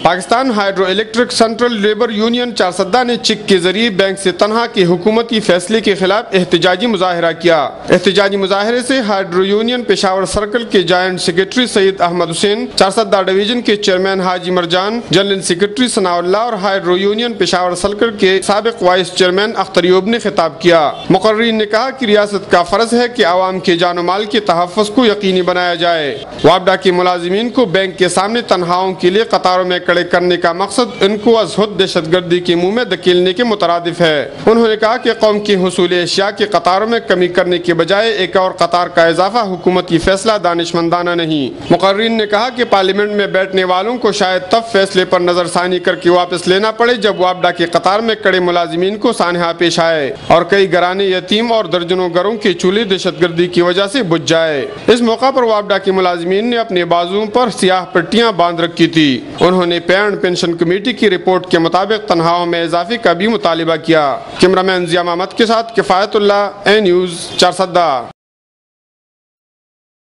Pakistan hydro electric central labour union Charsadda نے check کے ذریعے بینک سے تنہا کے حکومتی فیصلے کے خلاف احتجاجی مظاہرہ کیا۔ احتجاجی مظاہرے سے ہائیڈرو یونین پشاور سرکل کے جوائنٹ سیکرٹری سید احمد حسین، چارسدہ ڈویژن کے چیئرمین حاجی مرجان، جنرل سیکرٹری ثناء اللہ اور ہائیڈرو یونین پشاور سرکل کے سابق وائس چیئرمین اختر ایوب نے خطاب کیا۔ مقررین نے کہا کہ ریاست کا فرض ہے کہ عوام کے جان و مال کے تحفظ کو یقینی بنایا جائے۔ وابڈا کے ملازمین کو بینک کے سامنے تنہاؤں کے لیے قطاروں میں کھڑے کرنے کا مقصد ان کو از خود دہشت گردی کے منہ میں دھکیلنے کے مترادف ہے۔ انہوں نے کہا کہ قوم کی حصول اشیاء کے قطاروں میں کمی کرنے کے بجائے ایک اور قطار کا اضافہ حکومتی فیصلہ دانشمندانہ نہیں۔ مقررین نے کہا کہ پارلیمنٹ میں بیٹھنے والوں کو شاید تب فیصلے پر نظر ثانی کر کے واپس لینا پڑے جب وابڈا کے قطار میں کھڑے ملازمین کو سانحہ پیش آئے اور کئی گھرانے یتیم اور درجنوں گھروں کے چولہے دہشت گردی کی وجہ سے بجھ جائے۔ اس موقع پر وابڈا کے ملازمین نے اپنے بازوؤں پر سیاہ پٹیاں باندھ رکھی تھی۔ انہوں نے پے اینڈ پینشن کمیٹی کی رپورٹ کے مطابق تنخواہوں میں اضافے کا بھی مطالبہ کیا۔ کیمرہ مین ضیاء محمد کے ساتھ کفایت اللہ، اے نیوز، چارسدہ۔